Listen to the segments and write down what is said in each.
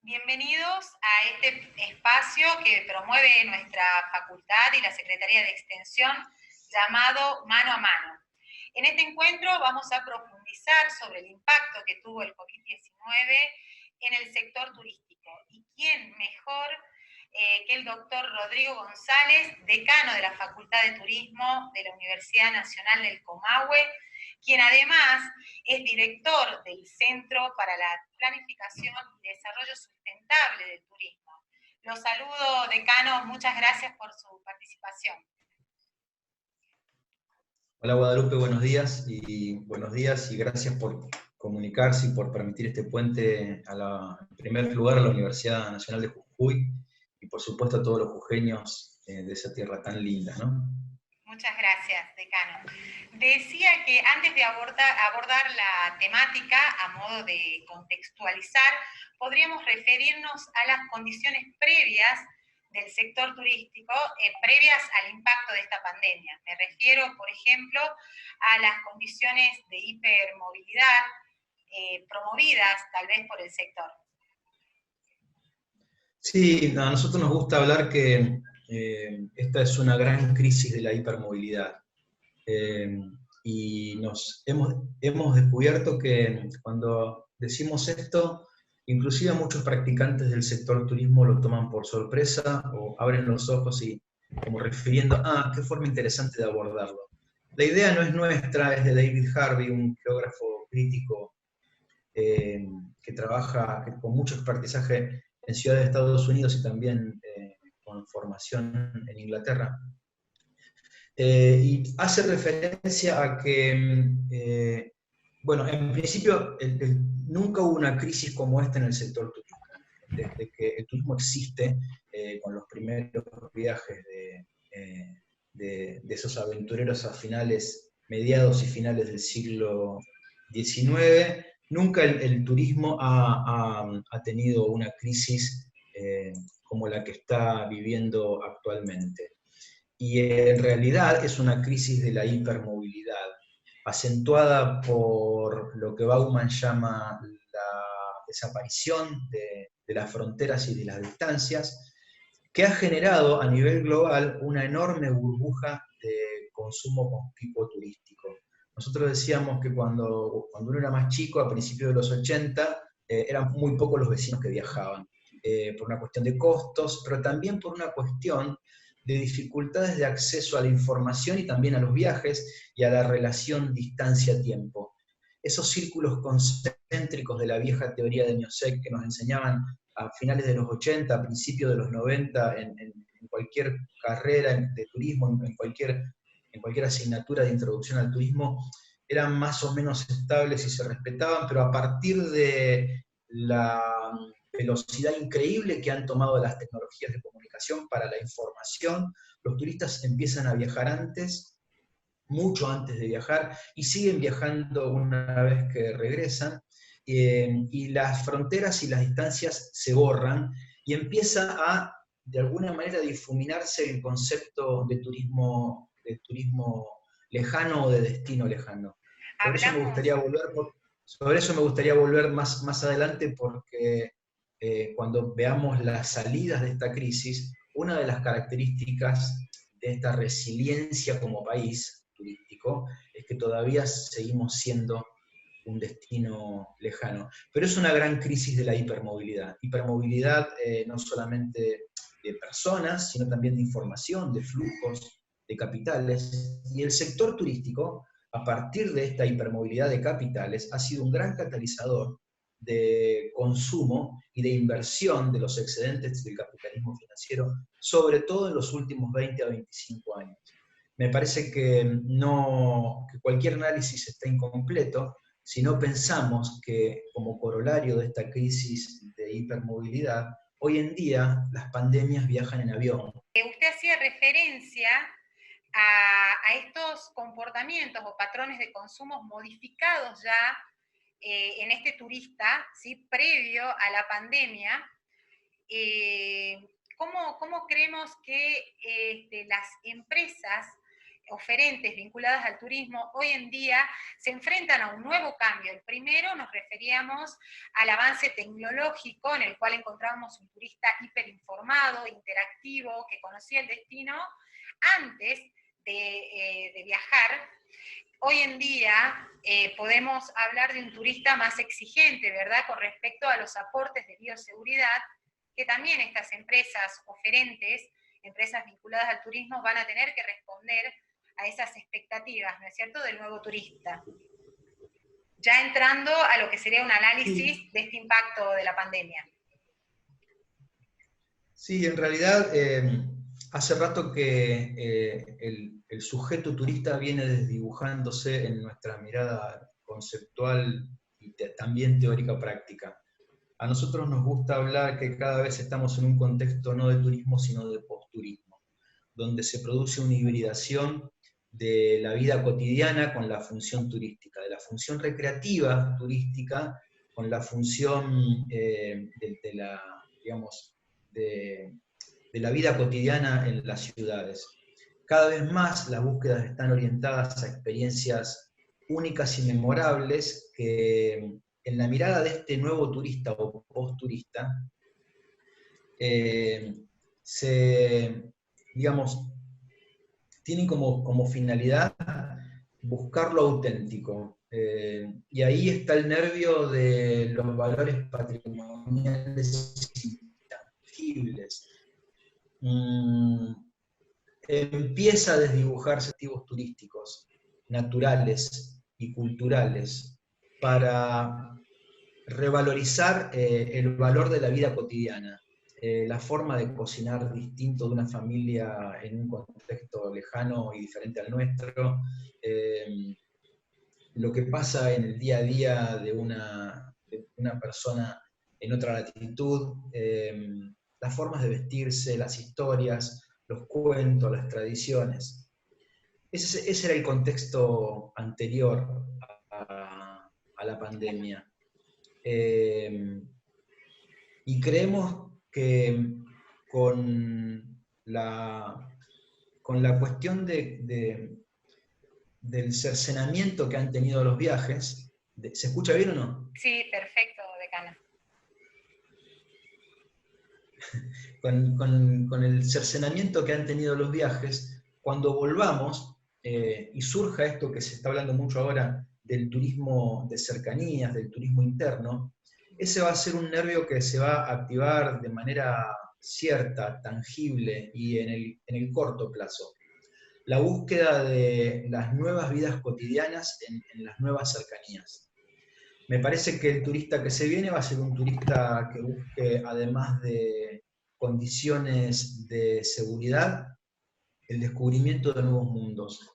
Bienvenidos a este espacio que promueve nuestra facultad y la Secretaría de Extensión llamado Mano a Mano. En este encuentro vamos a profundizar sobre el impacto que tuvo el COVID-19 en el sector turístico. ¿Y quién mejor que el doctor Rodrigo González, decano de la Facultad de Turismo de la Universidad Nacional del Comahue, quien además es director del Centro para la Planificación y Desarrollo Sustentable del Turismo. Los saludo, decano, muchas gracias por su participación. Hola Guadalupe, buenos días y gracias por comunicarse y por permitir este puente en primer lugar a la Universidad Nacional de Jujuy y por supuesto a todos los jujeños de esa tierra tan linda, ¿no? Muchas gracias, decano. Decía que antes de abordar la temática, a modo de contextualizar, podríamos referirnos a las condiciones previas del sector turístico, previas al impacto de esta pandemia. Me refiero, por ejemplo, a las condiciones de hipermovilidad promovidas tal vez por el sector. Sí, a nosotros nos gusta hablar que esta es una gran crisis de la hipermovilidad. Y hemos descubierto que cuando decimos esto, inclusive muchos practicantes del sector turismo lo toman por sorpresa o abren los ojos y como refiriendo, qué forma interesante de abordarlo. La idea no es nuestra, es de David Harvey, un geógrafo crítico que trabaja con mucho expertizaje en ciudades de Estados Unidos y también con formación en Inglaterra. Y hace referencia a que, bueno, en principio nunca hubo una crisis como esta en el sector turismo. Desde que el turismo existe, con los primeros viajes de esos aventureros a mediados y finales del siglo XIX, nunca el turismo ha tenido una crisis como la que está viviendo actualmente. Y en realidad es una crisis de la hipermovilidad, acentuada por lo que Bauman llama la desaparición de las fronteras y de las distancias, que ha generado a nivel global una enorme burbuja de consumo con tipo turístico. Nosotros decíamos que cuando uno era más chico, a principios de los 80, eran muy pocos los vecinos que viajaban, por una cuestión de costos, pero también por una cuestión de dificultades de acceso a la información y también a los viajes y a la relación distancia-tiempo. Esos círculos concéntricos de la vieja teoría de Miossec que nos enseñaban a finales de los 80, a principios de los 90, en cualquier carrera de turismo, en cualquier asignatura de introducción al turismo, eran más o menos estables y se respetaban, pero a partir de la velocidad increíble que han tomado las tecnologías de comunicación para la información, los turistas empiezan a viajar antes, mucho antes de viajar, y siguen viajando una vez que regresan, y las fronteras y las distancias se borran, y empieza de alguna manera, difuminarse el concepto de turismo lejano o de destino lejano. Sobre eso me gustaría volver más adelante porque cuando veamos las salidas de esta crisis, una de las características de esta resiliencia como país turístico es que todavía seguimos siendo un destino lejano. Pero es una gran crisis de la hipermovilidad. Hipermovilidad no solamente de personas, sino también de información, de flujos, de capitales. Y el sector turístico, a partir de esta hipermovilidad de capitales, ha sido un gran catalizador de consumo y de inversión de los excedentes del capitalismo financiero, sobre todo en los últimos 20 a 25 años. Me parece que cualquier análisis está incompleto si no pensamos que, como corolario de esta crisis de hipermovilidad, hoy en día las pandemias viajan en avión. Usted hacía referencia a estos comportamientos o patrones de consumo modificados ya en este turista, ¿sí? Previo a la pandemia. ¿Cómo creemos que las empresas oferentes vinculadas al turismo hoy en día se enfrentan a un nuevo cambio. El primero nos referíamos al avance tecnológico en el cual encontrábamos un turista hiperinformado, interactivo, que conocía el destino antes de viajar. Hoy en día podemos hablar de un turista más exigente, ¿verdad?, con respecto a los aportes de bioseguridad, que también estas empresas oferentes, empresas vinculadas al turismo, van a tener que responder a esas expectativas, ¿no es cierto?, del nuevo turista. Ya entrando a lo que sería un análisis de este impacto de la pandemia. Sí, en realidad hace rato que el sujeto turista viene desdibujándose en nuestra mirada conceptual y también teórica práctica. A nosotros nos gusta hablar que cada vez estamos en un contexto no de turismo, sino de posturismo, donde se produce una hibridación de la vida cotidiana con la función turística, de la función recreativa turística con la función de la, digamos, de la vida cotidiana en las ciudades. Cada vez más las búsquedas están orientadas a experiencias únicas y memorables que en la mirada de este nuevo turista o post-turista digamos, tienen como finalidad buscar lo auténtico. Y ahí está el nervio de los valores patrimoniales intangibles. Empieza a desdibujarse activos turísticos, naturales y culturales, para revalorizar el valor de la vida cotidiana, la forma de cocinar distinto de una familia en un contexto lejano y diferente al nuestro, lo que pasa en el día a día de una persona en otra latitud, las formas de vestirse, las historias, los cuentos, las tradiciones. Ese era el contexto anterior a la pandemia. Y creemos que con la cuestión del cercenamiento que han tenido los viajes, ¿se escucha bien o no? Sí, perfecto, decana. Con el cercenamiento que han tenido los viajes, cuando volvamos y surja esto que se está hablando mucho ahora del turismo de cercanías, del turismo interno, ese va a ser un nervio que se va a activar de manera cierta, tangible y en el corto plazo. La búsqueda de las nuevas vidas cotidianas en las nuevas cercanías. Me parece que el turista que se viene va a ser un turista que busque, además de condiciones de seguridad, el descubrimiento de nuevos mundos.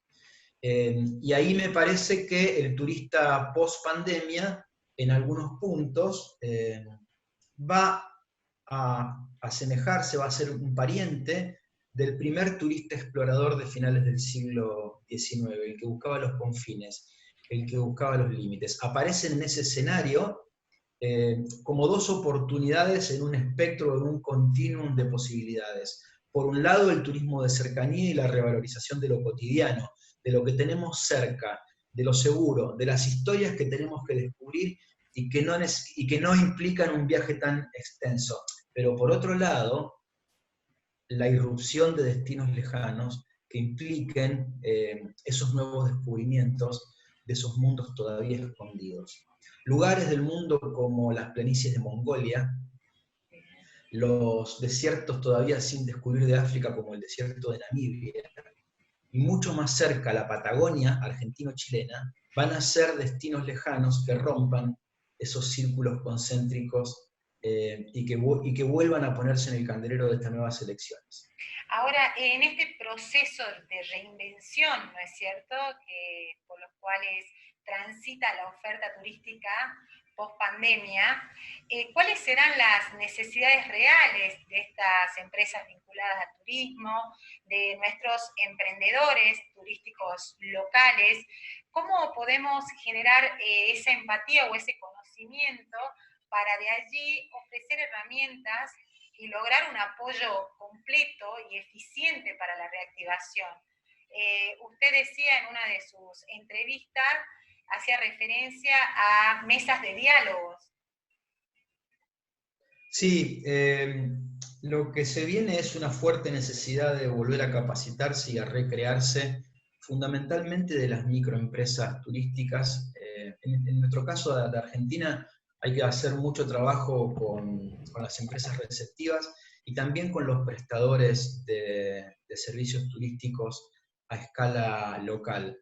Y ahí me parece que el turista post-pandemia, en algunos puntos, va a asemejarse, va a ser un pariente del primer turista explorador de finales del siglo XIX, el que buscaba los confines, el que buscaba los límites. Aparecen en ese escenario como dos oportunidades en un espectro, en un continuum de posibilidades. Por un lado, el turismo de cercanía y la revalorización de lo cotidiano, de lo que tenemos cerca, de lo seguro, de las historias que tenemos que descubrir y que no implican un viaje tan extenso. Pero por otro lado, la irrupción de destinos lejanos que impliquen esos nuevos descubrimientos de esos mundos todavía escondidos. Lugares del mundo como las planicies de Mongolia, los desiertos todavía sin descubrir de África como el desierto de Namibia, y mucho más cerca la Patagonia argentino-chilena, van a ser destinos lejanos que rompan esos círculos concéntricos y que vuelvan a ponerse en el candelero de estas nuevas elecciones. Ahora, en este proceso de reinvención, ¿no es cierto?, por los cuales transita la oferta turística post-pandemia, ¿cuáles serán las necesidades reales de estas empresas vinculadas al turismo, de nuestros emprendedores turísticos locales? ¿Cómo podemos generar esa empatía o ese conocimiento para de allí ofrecer herramientas y lograr un apoyo completo y eficiente para la reactivación? Usted decía en una de sus entrevistas, hacía referencia a mesas de diálogos. Sí, lo que se viene es una fuerte necesidad de volver a capacitarse y a recrearse, fundamentalmente de las microempresas turísticas. En nuestro caso de Argentina hay que hacer mucho trabajo con las empresas receptivas y también con los prestadores de servicios turísticos a escala local.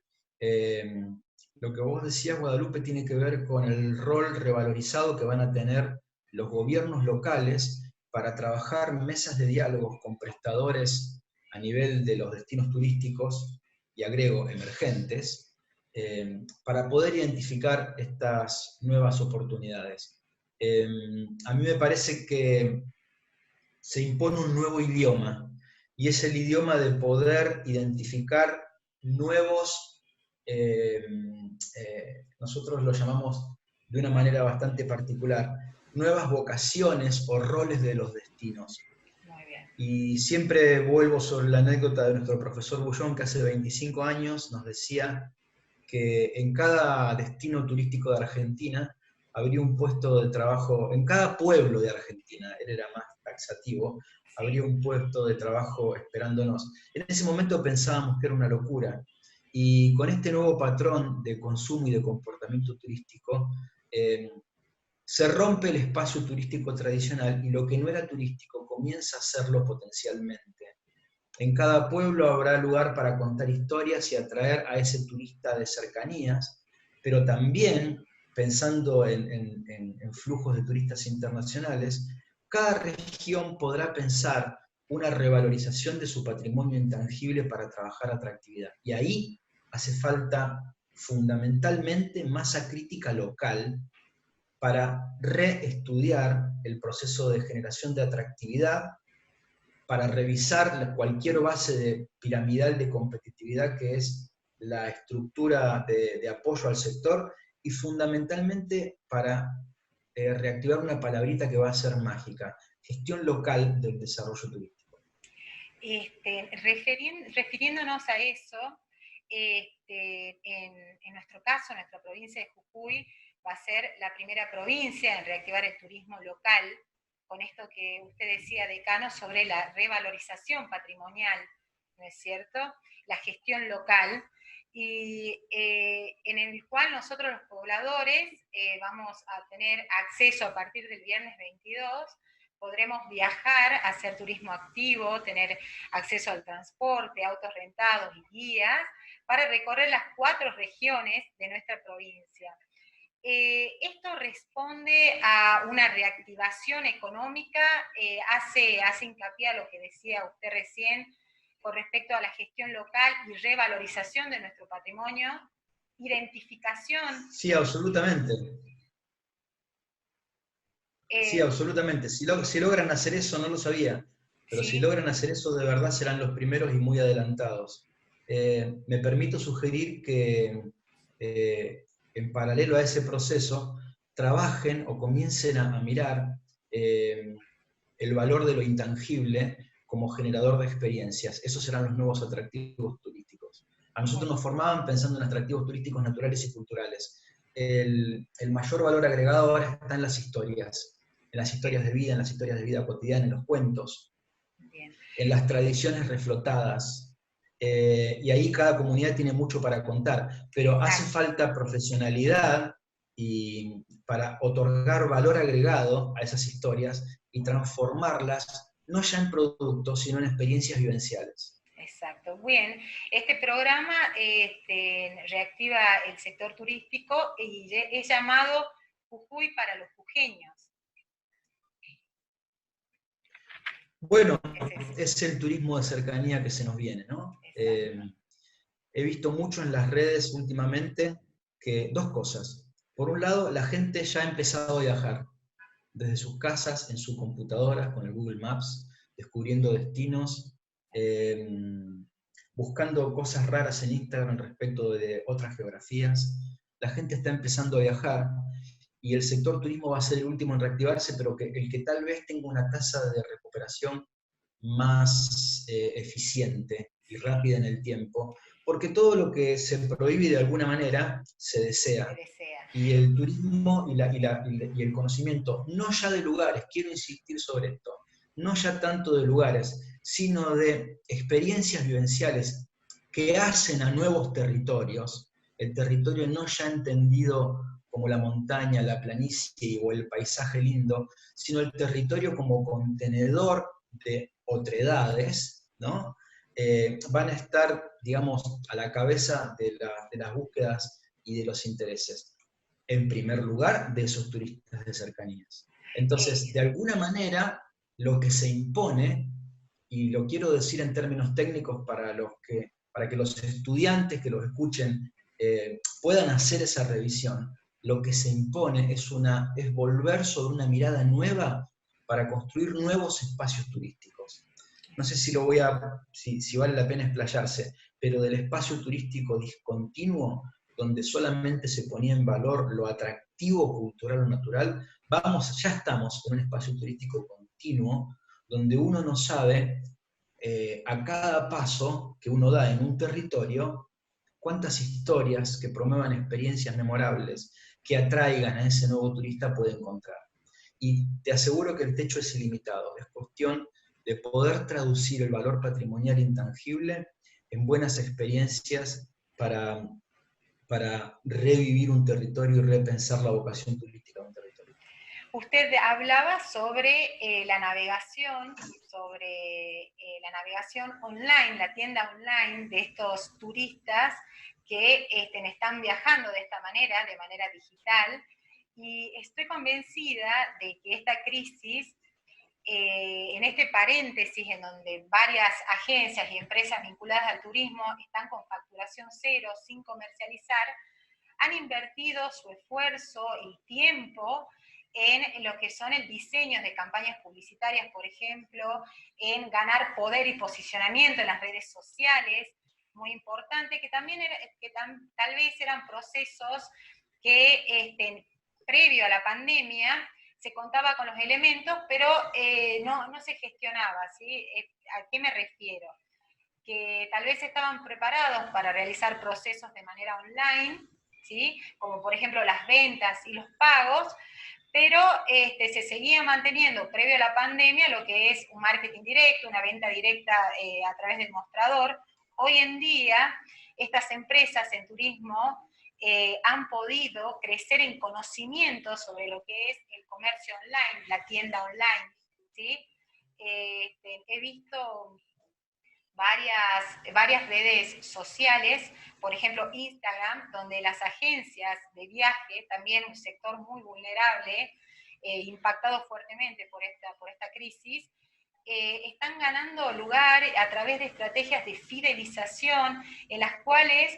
Lo que vos decías, Guadalupe, tiene que ver con el rol revalorizado que van a tener los gobiernos locales para trabajar mesas de diálogos con prestadores a nivel de los destinos turísticos, y agrego emergentes, para poder identificar estas nuevas oportunidades. A mí me parece que se impone un nuevo idioma, y es el idioma de poder identificar nuevos, nosotros lo llamamos de una manera bastante particular, nuevas vocaciones o roles de los destinos. Muy bien. Y siempre vuelvo sobre la anécdota de nuestro profesor Bullón, que hace 25 años nos decía que en cada destino turístico de Argentina habría un puesto de trabajo, en cada pueblo de Argentina, él era más taxativo, habría un puesto de trabajo esperándonos. En ese momento pensábamos que era una locura, y con este nuevo patrón de consumo y de comportamiento turístico, se rompe el espacio turístico tradicional y lo que no era turístico comienza a serlo potencialmente. En cada pueblo habrá lugar para contar historias y atraer a ese turista de cercanías, pero también, pensando en flujos de turistas internacionales, cada región podrá pensar una revalorización de su patrimonio intangible para trabajar atractividad. Y ahí hace falta fundamentalmente masa crítica local para reestudiar el proceso de generación de atractividad, para revisar cualquier base piramidal de competitividad que es la estructura de apoyo al sector, y fundamentalmente para reactivar una palabrita que va a ser mágica: gestión local del desarrollo turístico. Refiriéndonos a eso, en nuestro caso, en nuestra provincia de Jujuy, va a ser la primera provincia en reactivar el turismo local, con esto que usted decía, decano, sobre la revalorización patrimonial, ¿no es cierto? La gestión local, y en el cual nosotros los pobladores vamos a tener acceso a partir del viernes 22, podremos viajar, hacer turismo activo, tener acceso al transporte, autos rentados y guías, para recorrer las 4 regiones de nuestra provincia. Esto responde a una reactivación económica, hace hincapié a lo que decía usted recién con respecto a la gestión local y revalorización de nuestro patrimonio, identificación. Sí, absolutamente. Sí, absolutamente. Si logran hacer eso, no lo sabía, pero sí. Si logran hacer eso, de verdad serán los primeros y muy adelantados. Me permito sugerir que en paralelo a ese proceso trabajen o comiencen a mirar el valor de lo intangible como generador de experiencias. Esos serán los nuevos atractivos turísticos. A nosotros nos formaban pensando en atractivos turísticos naturales y culturales. El mayor valor agregado ahora está en las historias de vida, en las historias de vida cotidiana, en los cuentos, Bien, en las tradiciones reflotadas. Y ahí cada comunidad tiene mucho para contar, pero hace falta profesionalidad y para otorgar valor agregado a esas historias y transformarlas no ya en productos, sino en experiencias vivenciales. Exacto. Bien, este programa reactiva el sector turístico y es llamado Jujuy para los jujeños. Bueno, es el turismo de cercanía que se nos viene, ¿no? He visto mucho en las redes últimamente que dos cosas. Por un lado, la gente ya ha empezado a viajar desde sus casas, en su computadora, con el Google Maps, descubriendo destinos, buscando cosas raras en Instagram respecto de otras geografías. La gente está empezando a viajar y el sector turismo va a ser el último en reactivarse, pero el que tal vez tenga una tasa de recuperación más eficiente. y rápida en el tiempo, porque todo lo que se prohíbe de alguna manera se Se desea. desea. Y el turismo y el conocimiento, no ya de lugares, quiero insistir sobre esto, no ya tanto de lugares, sino de experiencias vivenciales que hacen a nuevos territorios, el territorio no ya entendido como la montaña, la planicie o el paisaje lindo, sino el territorio como contenedor de otredades, ¿no? Van a estar, digamos, a la cabeza de las búsquedas y de los intereses. En primer lugar, de esos turistas de cercanías. Entonces, de alguna manera, lo que se impone, y lo quiero decir en términos técnicos para que los estudiantes que los escuchen puedan hacer esa revisión, lo que se impone es volver sobre una mirada nueva para construir nuevos espacios turísticos. No sé si vale la pena explayarse, pero del espacio turístico discontinuo, donde solamente se ponía en valor lo atractivo cultural o natural, ya estamos en un espacio turístico continuo, donde uno no sabe a cada paso que uno da en un territorio, cuántas historias que promuevan experiencias memorables, que atraigan a ese nuevo turista puede encontrar. Y te aseguro que el techo es ilimitado, es cuestión de poder traducir el valor patrimonial intangible en buenas experiencias para revivir un territorio y repensar la vocación turística de un territorio. Usted hablaba sobre la navegación online, la tienda online de estos turistas que están viajando de esta manera, de manera digital, y estoy convencida de que esta crisis, en este paréntesis en donde varias agencias y empresas vinculadas al turismo están con facturación cero, sin comercializar, han invertido su esfuerzo y tiempo en lo que son el diseño de campañas publicitarias, por ejemplo, en ganar poder y posicionamiento en las redes sociales, muy importante, que también tal vez eran procesos que previo a la pandemia se contaba con los elementos, pero no se gestionaba, ¿sí? ¿A qué me refiero? Que tal vez estaban preparados para realizar procesos de manera online, ¿sí? Como por ejemplo las ventas y los pagos, pero se seguía manteniendo previo a la pandemia lo que es un marketing directo, una venta directa a través del mostrador. Hoy en día, estas empresas en turismo han podido crecer en conocimiento sobre lo que es el comercio online, la tienda online, ¿sí? He visto varias redes sociales, por ejemplo Instagram, donde las agencias de viaje, también un sector muy vulnerable, impactado fuertemente por esta crisis, están ganando lugar a través de estrategias de fidelización en las cuales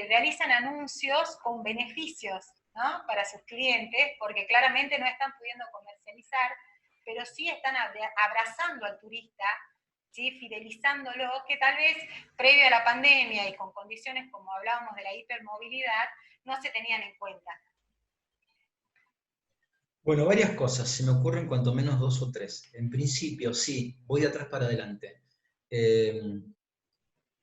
realizan anuncios con beneficios, ¿no?, para sus clientes, porque claramente no están pudiendo comercializar, pero sí están abrazando al turista, ¿sí?, fidelizándolo, que tal vez previo a la pandemia y con condiciones como hablábamos de la hipermovilidad, no se tenían en cuenta. Bueno, varias cosas, se me ocurren cuanto menos 2 o 3. En principio, sí, voy de atrás para adelante. De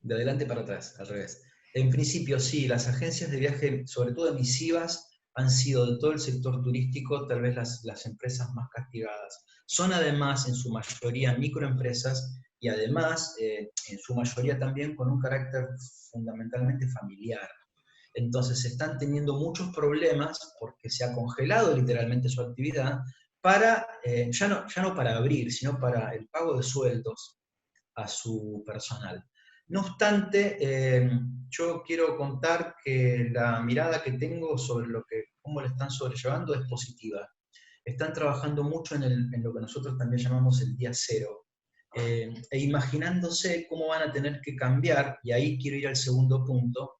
adelante para atrás, al revés. En principio, sí, las agencias de viaje, sobre todo emisivas, han sido de todo el sector turístico tal vez las empresas más castigadas. Son además, en su mayoría, microempresas y además, en su mayoría también con un carácter fundamentalmente familiar. Entonces están teniendo muchos problemas porque se ha congelado literalmente su actividad ya no para abrir, sino para el pago de sueldos a su personal. No obstante, yo quiero contar que la mirada que tengo sobre cómo lo están sobrellevando es positiva. Están trabajando mucho en lo que nosotros también llamamos el día cero, e imaginándose cómo van a tener que cambiar, y ahí quiero ir al segundo punto,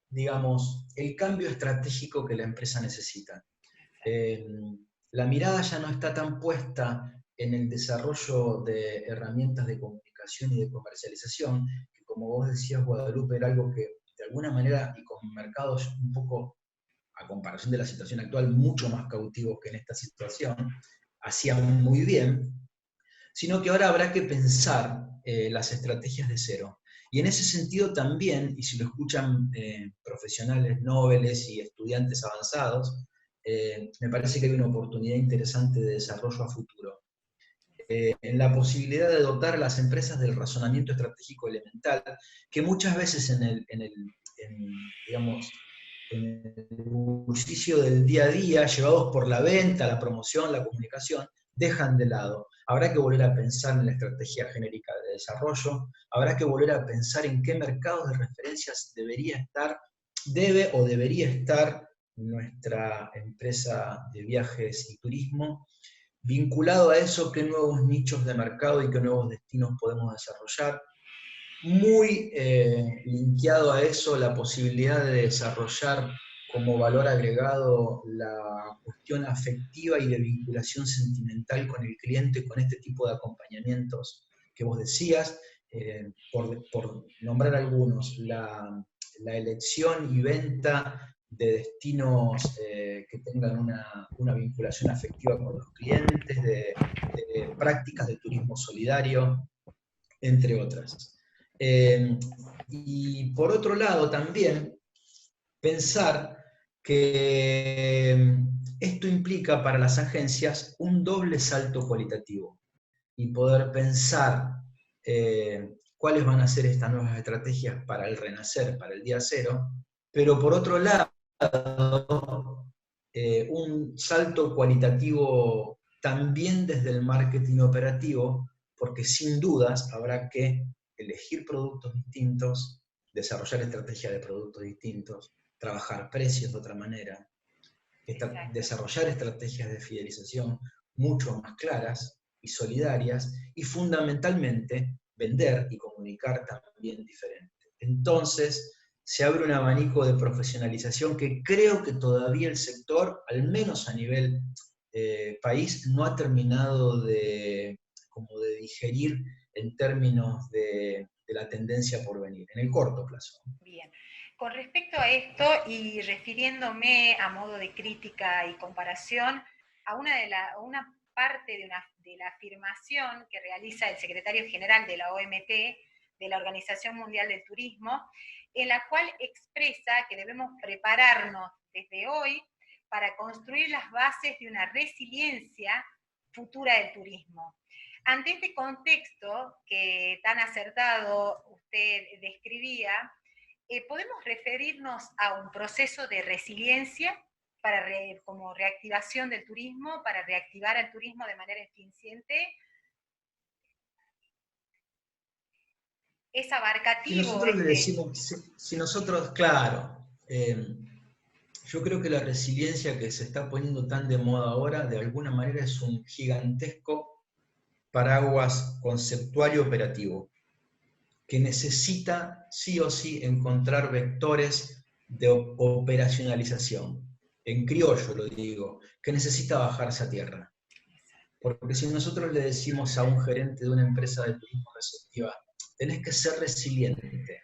digamos, el cambio estratégico que la empresa necesita. La mirada ya no está tan puesta en el desarrollo de herramientas de comunicación y de comercialización, que como vos decías, Guadalupe, era algo que de alguna manera, y con mercados un poco, a comparación de la situación actual, mucho más cautivos que en esta situación, hacían muy bien, sino que ahora habrá que pensar las estrategias de cero. Y en ese sentido también, y si lo escuchan profesionales nobles y estudiantes avanzados, me parece que hay una oportunidad interesante de desarrollo a futuro. En la posibilidad de dotar a las empresas del razonamiento estratégico elemental, que muchas veces digamos, en el bullicio del día a día, llevados por la venta, la promoción, la comunicación, dejan de lado. Habrá que volver a pensar en la estrategia genérica de desarrollo, habrá que volver a pensar en qué mercados de referencias debe o debería estar nuestra empresa de viajes y turismo. Vinculado a eso, qué nuevos nichos de mercado y qué nuevos destinos podemos desarrollar. Muy linkeado a eso, la posibilidad de desarrollar como valor agregado la cuestión afectiva y de vinculación sentimental con el cliente, con este tipo de acompañamientos que vos decías, por nombrar algunos, la elección y venta de destinos que tengan una vinculación afectiva con los clientes, de prácticas de turismo solidario, entre otras. Y por otro lado también pensar que esto implica para las agencias un doble salto cualitativo y poder pensar cuáles van a ser estas nuevas estrategias para el renacer, para el día cero, pero por otro lado un salto cualitativo también desde el marketing operativo, porque sin dudas habrá que elegir productos distintos, desarrollar estrategias de productos distintos, trabajar precios de otra manera, desarrollar estrategias de fidelización mucho más claras y solidarias, y fundamentalmente vender y comunicar también diferente. Entonces, se abre un abanico de profesionalización que creo que todavía el sector, al menos a nivel país, no ha terminado de digerir en términos de la tendencia por venir, en el corto plazo. Bien. Con respecto a esto, y refiriéndome a modo de crítica y comparación a una parte de la afirmación que realiza el secretario general de la OMT, de la Organización Mundial del Turismo, en la cual expresa que debemos prepararnos desde hoy para construir las bases de una resiliencia futura del turismo. Ante este contexto que tan acertado usted describía, ¿podemos referirnos a un proceso de resiliencia como reactivación del turismo, para reactivar al turismo de manera eficiente? ¿Es abarcativo? Si nosotros le decimos, si nosotros, claro, yo creo que la resiliencia que se está poniendo tan de moda ahora, de alguna manera es un gigantesco paraguas conceptual y operativo, que necesita sí o sí encontrar vectores de operacionalización. En criollo lo digo, que necesita bajarse a tierra. Porque si nosotros le decimos a un gerente de una empresa de turismo receptiva, tenés que ser resiliente,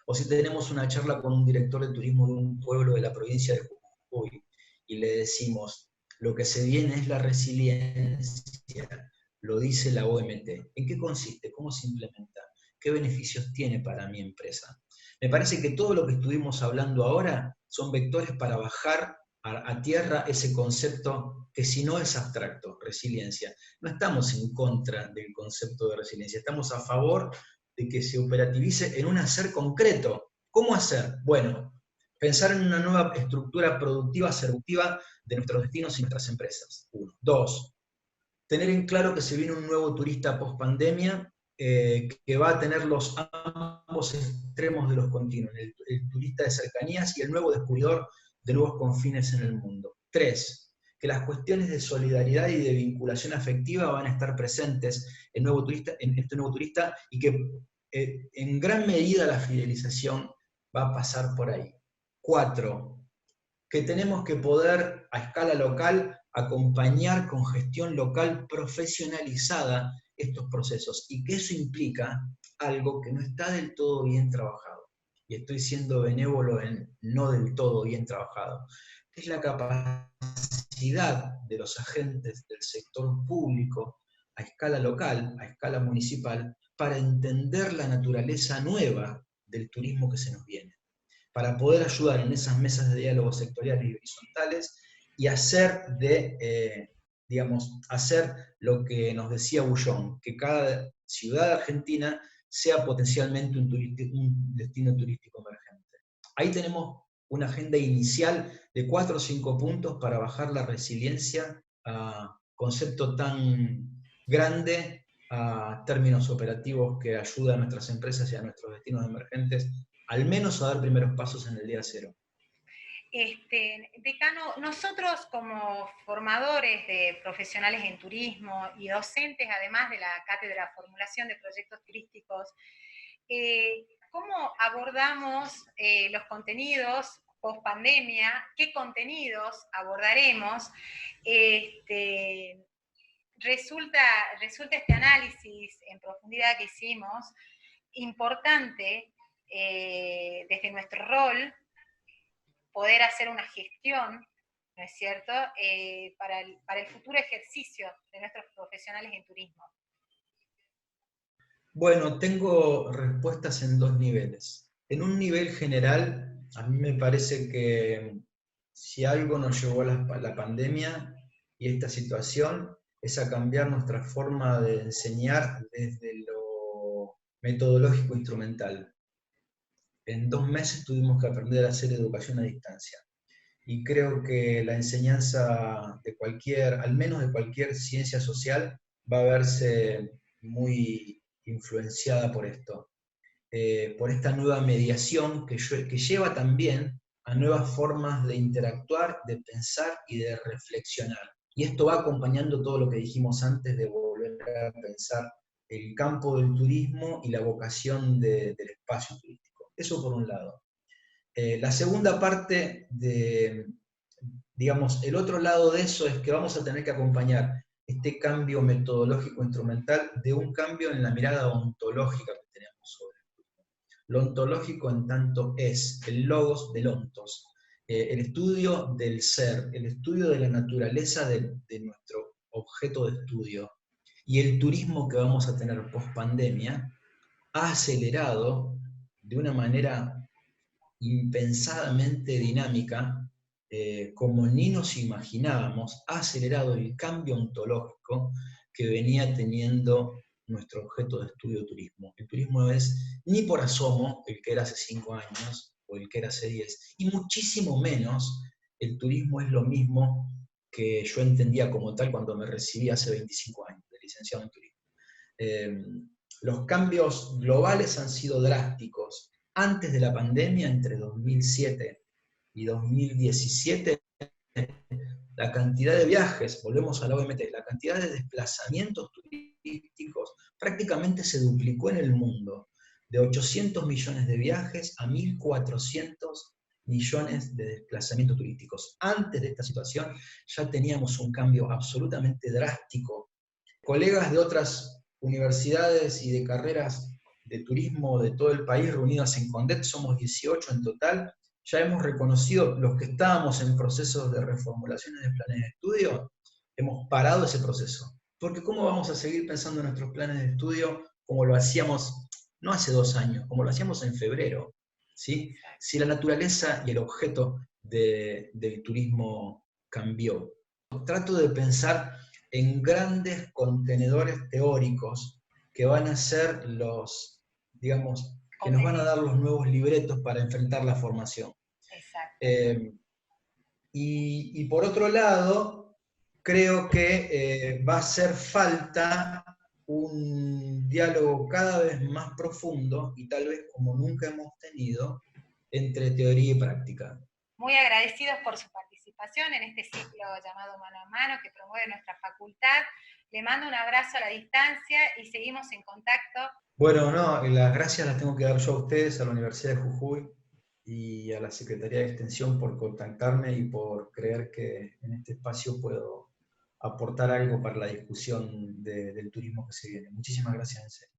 o si tenemos una charla con un director de turismo de un pueblo de la provincia de Jujuy y le decimos, lo que se viene es la resiliencia, lo dice la OMT. ¿En qué consiste? ¿Cómo se implementa? ¿Qué beneficios tiene para mi empresa? Me parece que todo lo que estuvimos hablando ahora son vectores para bajar a tierra ese concepto que si no es abstracto, resiliencia. No estamos en contra del concepto de resiliencia, estamos a favor de que se operativice en un hacer concreto. ¿Cómo hacer? Bueno, pensar en una nueva estructura productiva, seductiva de nuestros destinos y nuestras empresas. 1. 2. Tener en claro que se viene un nuevo turista post-pandemia que va a tener ambos extremos de los continuos, el turista de cercanías y el nuevo descubridor de nuevos confines en el mundo. 3. Que las cuestiones de solidaridad y de vinculación afectiva van a estar presentes en este nuevo turista y que en gran medida la fidelización va a pasar por ahí. 4. Que tenemos que poder a escala local acompañar con gestión local profesionalizada estos procesos y que eso implica algo que no está del todo bien trabajado. Y estoy siendo benévolo en no del todo bien trabajado. Es la capacidad de los agentes del sector público a escala local, a escala municipal, para entender la naturaleza nueva del turismo que se nos viene, para poder ayudar en esas mesas de diálogo sectoriales y horizontales y hacer lo que nos decía Bullón, que cada ciudad de Argentina sea potencialmente un destino turístico emergente. Ahí tenemos una agenda inicial de 4 o 5 puntos para bajar la resiliencia a concepto tan grande, a términos operativos que ayudan a nuestras empresas y a nuestros destinos emergentes, al menos a dar primeros pasos en el día cero. Decano, nosotros como formadores de profesionales en turismo y docentes, además de la cátedra de formulación de proyectos turísticos, ¿cómo abordamos los contenidos post pandemia? ¿Qué contenidos abordaremos? Resulta este análisis en profundidad que hicimos importante desde nuestro rol poder hacer una gestión, ¿no es cierto?, para el futuro ejercicio de nuestros profesionales en turismo. Bueno, tengo respuestas en 2 niveles. En un nivel general, a mí me parece que si algo nos llevó la pandemia y esta situación, es a cambiar nuestra forma de enseñar desde lo metodológico instrumental. En 2 meses tuvimos que aprender a hacer educación a distancia. Y creo que la enseñanza de al menos de cualquier ciencia social, va a verse muy influenciada por esto, por esta nueva mediación que lleva también a nuevas formas de interactuar, de pensar y de reflexionar. Y esto va acompañando todo lo que dijimos antes de volver a pensar el campo del turismo y la vocación del espacio turístico. Eso por un lado. La segunda parte digamos, el otro lado de eso es que vamos a tener que acompañar este cambio metodológico instrumental de un cambio en la mirada ontológica que tenemos sobre el turismo. Lo ontológico en tanto es el logos del ontos, el estudio del ser, el estudio de la naturaleza de nuestro objeto de estudio. Y el turismo que vamos a tener post pandemia ha acelerado de una manera impensadamente dinámica, como ni nos imaginábamos, ha acelerado el cambio ontológico que venía teniendo nuestro objeto de estudio turismo. El turismo es ni por asomo el que era hace 5 años o el que era hace 10, y muchísimo menos el turismo es lo mismo que yo entendía como tal cuando me recibí hace 25 años de licenciado en turismo. Los cambios globales han sido drásticos. Antes de la pandemia, entre 2007 y 2017, la cantidad de viajes, volvemos a la OMT, la cantidad de desplazamientos turísticos prácticamente se duplicó en el mundo, de 800 millones de viajes a 1.400 millones de desplazamientos turísticos. Antes de esta situación ya teníamos un cambio absolutamente drástico. Colegas de otras universidades y de carreras de turismo de todo el país reunidas en CONDET, somos 18 en total, ya hemos reconocido, los que estábamos en procesos de reformulaciones de planes de estudio, hemos parado ese proceso. Porque ¿cómo vamos a seguir pensando en nuestros planes de estudio como lo hacíamos, no hace 2 años, como lo hacíamos en febrero? ¿Sí? Si la naturaleza y el objeto del turismo cambió. Trato de pensar en grandes contenedores teóricos que van a ser digamos, que nos van a dar los nuevos libretos para enfrentar la formación. Y por otro lado, creo que va a hacer falta un diálogo cada vez más profundo y tal vez como nunca hemos tenido entre teoría y práctica. Muy agradecidos por su participación en este ciclo llamado Mano a Mano que promueve nuestra facultad. Le mando un abrazo a la distancia y seguimos en contacto. Bueno, no, las gracias las tengo que dar yo a ustedes, a la Universidad de Jujuy y a la Secretaría de Extensión por contactarme y por creer que en este espacio puedo aportar algo para la discusión del turismo que se viene. Muchísimas gracias, en serio.